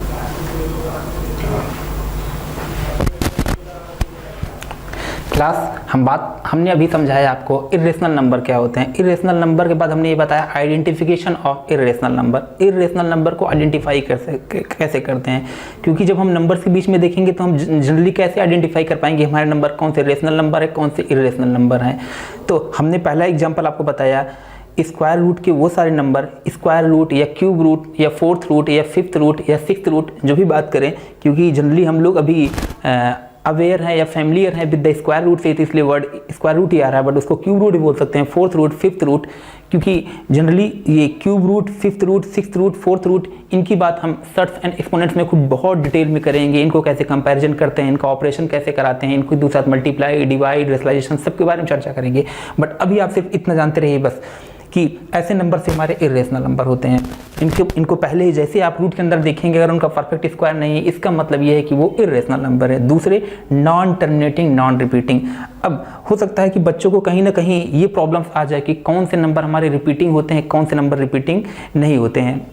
क्लास हमने अभी समझाया आपको इरेशनल नंबर क्या होते हैं। इरेशनल नंबर के बाद हमने ये बताया identification of irrational number. Irrational number को आइडेंटिफाई कैसे करते हैं, क्योंकि जब हम नंबर्स के बीच में देखेंगे तो हम जनरली कैसे आइडेंटिफाई कर पाएंगे हमारे नंबर कौन से रेशनल नंबर है, कौन से इरेशनल नंबर हैं। तो हमने पहला एग्जाम्पल आपको बताया, स्क्वायर रूट के वो सारे नंबर, स्क्वायर रूट या क्यूब रूट या फोर्थ रूट या फिफ्थ रूट या सिक्स्थ रूट जो भी बात करें, क्योंकि जनरली हम लोग अभी अवेयर हैं या फैमिलियर हैं विद द स्क्वायर रूट से, तो इसलिए वर्ड स्क्वायर रूट ही आ रहा है, बट उसको क्यूब रूट भी बोल सकते हैं, फोर्थ रूट, फिफ्थ रूट, क्योंकि जनरली ये cube root, fifth root, sixth root, fourth root, इनकी बात हम सर्ट्स एंड एक्सपोनेंट्स में खुद बहुत डिटेल में करेंगे। इनको कैसे कंपैरिजन करते हैं, इनका ऑपरेशन कैसे कराते हैं, इनको दूसरा मल्टीप्लाई, डिवाइड, रेशनलाइजेशन सबके बारे में चर्चा करेंगे। बट अभी आप सिर्फ इतना जानते रहिए बस कि ऐसे नंबर से हमारे इरेशनल नंबर होते हैं। इनको पहले ही जैसे आप रूट के अंदर देखेंगे, अगर उनका परफेक्ट स्क्वायर नहीं है, इसका मतलब ये है कि वो इरेशनल नंबर है। दूसरे नॉन टर्मिनेटिंग, नॉन रिपीटिंग। अब हो सकता है कि बच्चों को कहीं ना कहीं ये प्रॉब्लम्स आ जाए कि कौन से नंबर हमारे रिपीटिंग होते हैं, कौन से नंबर रिपीटिंग नहीं होते हैं।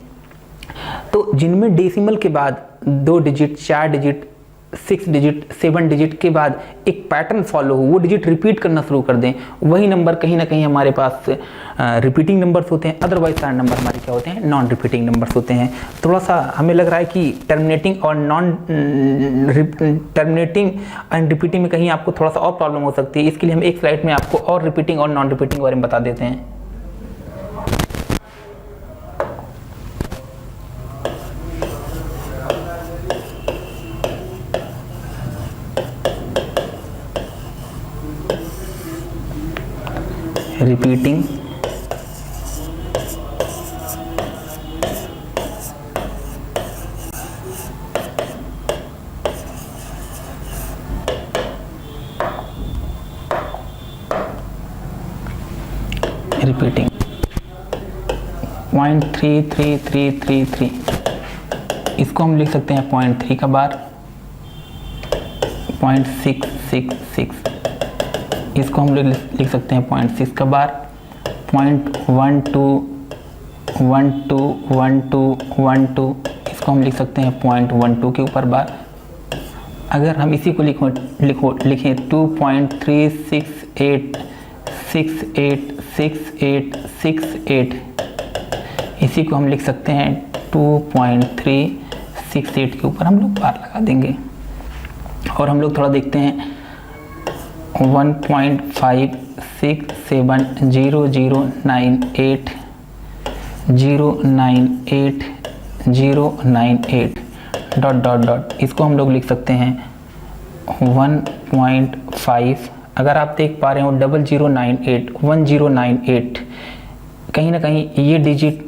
तो जिनमें डेसिमल के बाद 2 डिजिट, 4 डिजिट, 6 डिजिट, 7 डिजिट के बाद एक पैटर्न फॉलो हो, वो डिजिट रिपीट करना शुरू कर दें, वही नंबर कहीं ना कहीं हमारे पास रिपीटिंग नंबर्स होते हैं। अदरवाइज सारे नंबर हमारे क्या होते हैं, नॉन रिपीटिंग नंबर्स होते हैं। थोड़ा सा हमें लग रहा है कि टर्मिनेटिंग और नॉन टर्मिनेटिंग एंड रिपीटिंग में कहीं आपको थोड़ा सा और प्रॉब्लम हो सकती है। इसके लिए हम एक स्लाइड में आपको और रिपीटिंग और नॉन रिपीटिंग के बारे में बता देते हैं। रिपीटिंग, रिपीटिंग 0.33333, इसको हम लिख सकते हैं 0.3 का बार, 0.666, इसको हम लोग लिख सकते हैं 0.6 का बार, 0.12121212, इसको हम लिख सकते हैं 0.12 के ऊपर बार। अगर हम इसी को लिखें 2.368686868, इसी को हम लिख सकते हैं 2.368 के ऊपर हम लोग बार लगा देंगे। और हम लोग थोड़ा देखते हैं 1.567098 डॉट डॉट डॉट, इसको हम लोग लिख सकते हैं 1.5। अगर आप देख पा रहे हो 1098 कहीं ना कहीं ये डिजिट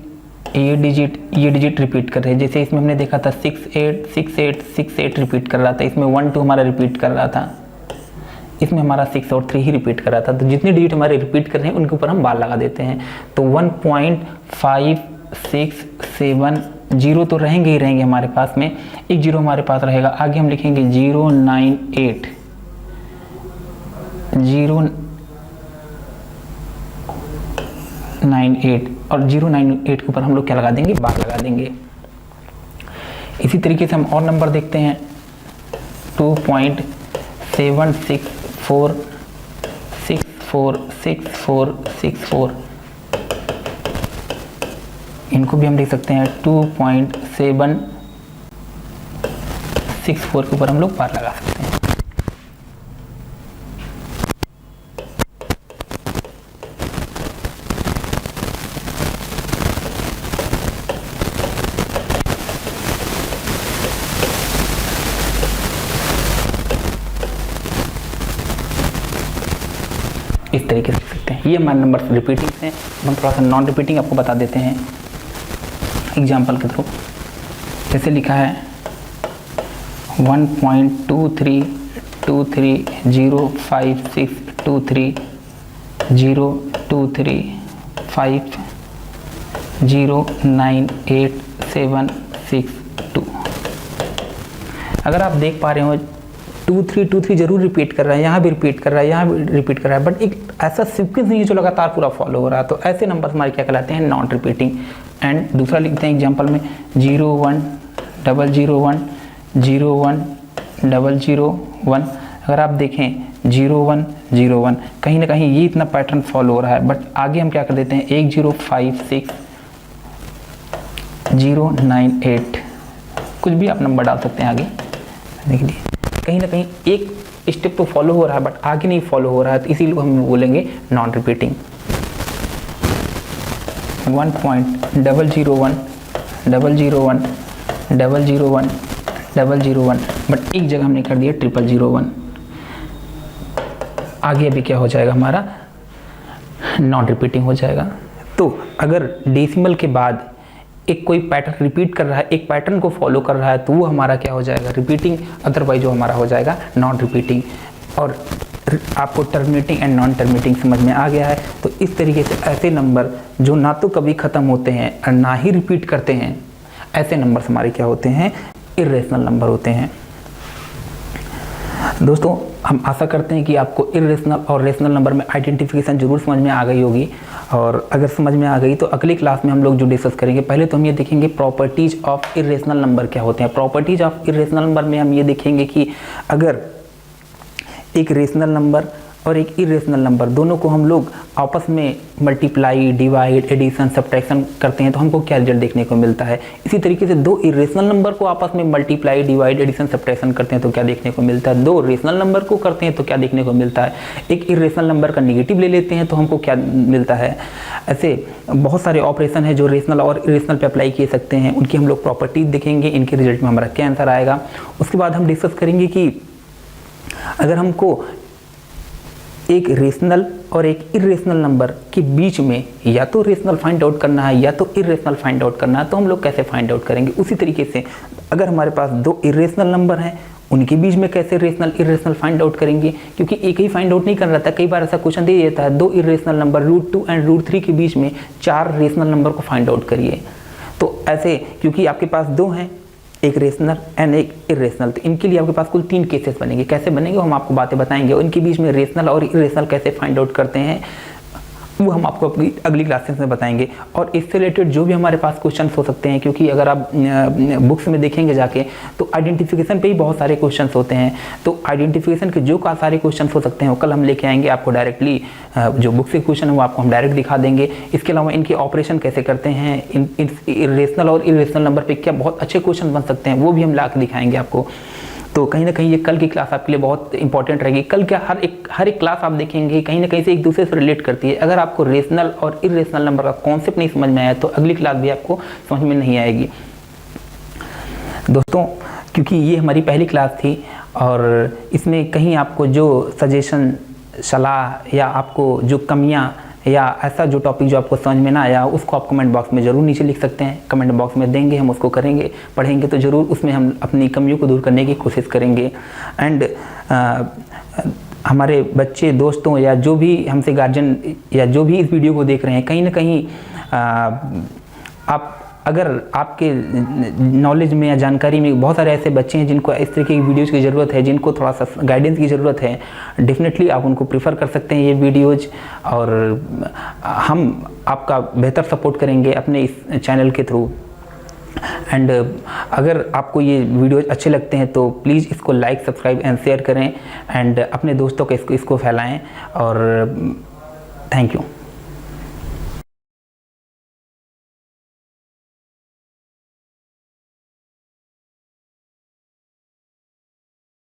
रिपीट कर रहे हैं। जैसे इसमें हमने देखा था 686868 रिपीट कर रहा था, इसमें 1 2 हमारा रिपीट कर रहा था, इसमें हमारा 6 और 3 ही रिपीट कर रहा था। तो जितने डिजिट हमारे रिपीट कर रहे हैं उनके ऊपर हम बार लगा देते हैं। तो 1.567 तो रहेंगे ही रहेंगे हमारे पास में, एक जीरो हमारे पास रहेगा। आगे हम लिखेंगे 098 और 098 के ऊपर हम लोग क्या लगा देंगे, बार लगा देंगे। इसी तरीके से हम और नंबर देखते हैं 2.764646464, इनको भी हम लिख सकते हैं 2.764 के ऊपर हम लोग बार लगा सकते हैं। इस तरीके से लिख सकते हैं। ये हमारे नंबर रिपीटिंग हैं। हम थोड़ा सा नॉन रिपीटिंग आपको बता देते हैं एग्जाम्पल के थ्रू। जैसे लिखा है 1.2323256230987662। अगर आप देख पा रहे हो 2323 जरूर रिपीट कर रहा है, यहाँ भी रिपीट कर रहा है, यहाँ भी रिपीट कर रहा है, बट एक ऐसा सीक्वेंस नहीं है जो लगातार पूरा फॉलो हो रहा है। तो ऐसे नंबर हमारे क्या कहलाते हैं, नॉन रिपीटिंग। एंड दूसरा लिखते हैं एग्जांपल में 01001010101। अगर आप देखें 0101, कहीं ना कहीं ये इतना पैटर्न फॉलो हो रहा है, बट आगे हम क्या कर देते हैं 1056098, कुछ भी आप नंबर डाल सकते हैं आगे। देखिए कहीं ना कहीं एक स्टेप तो फॉलो हो रहा है बट आगे नहीं फॉलो हो रहा है, तो इसीलिए हम बोलेंगे नॉन रिपीटिंग। 1.001001001001 बट एक जगह हमने कर दिया 0001। आगे अभी क्या हो जाएगा, हमारा नॉन रिपीटिंग हो जाएगा। तो अगर डेसिमल के बाद एक कोई पैटर्न रिपीट कर रहा है, एक पैटर्न को फॉलो कर रहा है, तो वो हमारा क्या हो जाएगा, रिपीटिंग। अदरवाइज जो हमारा हो जाएगा नॉन रिपीटिंग। और आपको टर्मिनेटिंग एंड नॉन टर्मिनेटिंग समझ में आ गया है। तो इस तरीके से ऐसे नंबर जो ना तो कभी ख़त्म होते हैं और ना ही रिपीट करते हैं, ऐसे नंबर हमारे क्या होते हैं, इर्रेशनल नंबर होते हैं। दोस्तों हम आशा करते हैं कि आपको इर्रेशनल और रेशनल नंबर में आइडेंटिफिकेशन जरूर समझ में आ गई होगी। और अगर समझ में आ गई तो अगली क्लास में हम लोग जो डिस्कस करेंगे, पहले तो हम ये देखेंगे प्रॉपर्टीज ऑफ इर्रेशनल नंबर क्या होते हैं। प्रॉपर्टीज ऑफ इर्रेशनल नंबर में हम ये देखेंगे कि अगर एक रेशनल नंबर और एक इरेशनल नंबर दोनों को हम लोग आपस में मल्टीप्लाई, डिवाइड, एडिशन, सब्ट्रैक्शन करते हैं तो हमको क्या रिजल्ट देखने को मिलता है। इसी तरीके से दो इरेशनल नंबर को आपस में मल्टीप्लाई, डिवाइड, एडिशन, सब्ट्रैक्शन करते हैं तो क्या देखने को मिलता है। दो रेशनल नंबर को करते हैं तो क्या देखने को मिलता है। एक इरेशनल नंबर का नेगेटिव ले लेते हैं तो हमको क्या मिलता है। ऐसे बहुत सारे ऑपरेशन है जो रेशनल और इरेशनल पे अप्लाई किए सकते हैं, उनकी हम लोग प्रॉपर्टीज देखेंगे, इनके रिजल्ट में हमारा क्या आंसर आएगा। उसके बाद हम डिस्कस करेंगे कि अगर हमको एक रेशनल और एक इरेशनल नंबर के बीच में या तो रेशनल फाइंड आउट करना है या तो इरेशनल फाइंड आउट करना है, तो हम लोग कैसे फाइंड आउट करेंगे। उसी तरीके से अगर हमारे पास दो इरेशनल नंबर हैं, उनके बीच में कैसे रेशनल इरेशनल फाइंड आउट करेंगे, क्योंकि एक ही फाइंड आउट नहीं कर रहा था। कई बार ऐसा क्वेश्चन दे देता है दो इरेशनल नंबर √2 एंड √3 के बीच में 4 रेशनल नंबर को फाइंड आउट करिए। तो ऐसे क्योंकि आपके पास दो हैं एक रेशनल एंड एक इरेशनल। तो इनके लिए आपके पास कुल 3 केसेस बनेंगे। कैसे बनेंगे हम आपको बातें बताएंगे, और इनके बीच में रेशनल और इरेशनल कैसे फाइंड आउट करते हैं वो हम आपको अपनी अगली क्लासेस में बताएंगे। और इससे रिलेटेड जो भी हमारे पास क्वेश्चंस हो सकते हैं, क्योंकि अगर आप बुक्स में देखेंगे जाके तो आइडेंटिफिकेशन पे ही बहुत सारे क्वेश्चंस होते हैं। तो आइडेंटिफिकेशन के जो का सारे क्वेश्चंस हो सकते हैं वो कल हम लेके आएंगे आपको डायरेक्टली। जो बुक से क्वेश्चन है वो आपको हम डायरेक्ट दिखा देंगे। इसके अलावा इनके ऑपरेशन कैसे करते हैं, रेशनल और इरेशनल नंबर पर क्या बहुत अच्छे क्वेश्चन बन सकते हैं, वो भी हम ला के दिखाएंगे आपको। तो कहीं ना कहीं ये कल की क्लास आपके लिए बहुत इंपॉर्टेंट रहेगी। कल क्या हर एक क्लास आप देखेंगे कहीं ना कहीं से एक दूसरे से रिलेट करती है। अगर आपको रेशनल और इरेशनल नंबर का कॉन्सेप्ट नहीं समझ में आया तो अगली क्लास भी आपको समझ में नहीं आएगी दोस्तों, क्योंकि ये हमारी पहली क्लास थी और इसमें कहीं आपको जो सजेशन, सलाह या आपको जो कमियाँ या ऐसा जो टॉपिक जो आपको समझ में ना आया उसको आप कमेंट बॉक्स में ज़रूर नीचे लिख सकते हैं। कमेंट बॉक्स में देंगे, हम उसको करेंगे, पढ़ेंगे तो ज़रूर उसमें हम अपनी कमियों को दूर करने की कोशिश करेंगे। एंड हमारे बच्चे दोस्तों या जो भी हमसे गार्जियन या जो भी इस वीडियो को देख रहे हैं, कहीं ना कहीं आप अगर आपके नॉलेज में या जानकारी में बहुत सारे ऐसे बच्चे हैं जिनको इस तरीके की वीडियोज़ की ज़रूरत है, जिनको थोड़ा सा गाइडेंस की ज़रूरत है, डेफिनेटली आप उनको प्रेफर कर सकते हैं ये वीडियोज़, और हम आपका बेहतर सपोर्ट करेंगे अपने इस चैनल के थ्रू। एंड अगर आपको ये वीडियोज़ अच्छे लगते हैं तो प्लीज़ इसको लाइक, सब्सक्राइब एंड शेयर करें एंड अपने दोस्तों को इसको फैलाएँ। और थैंक यू।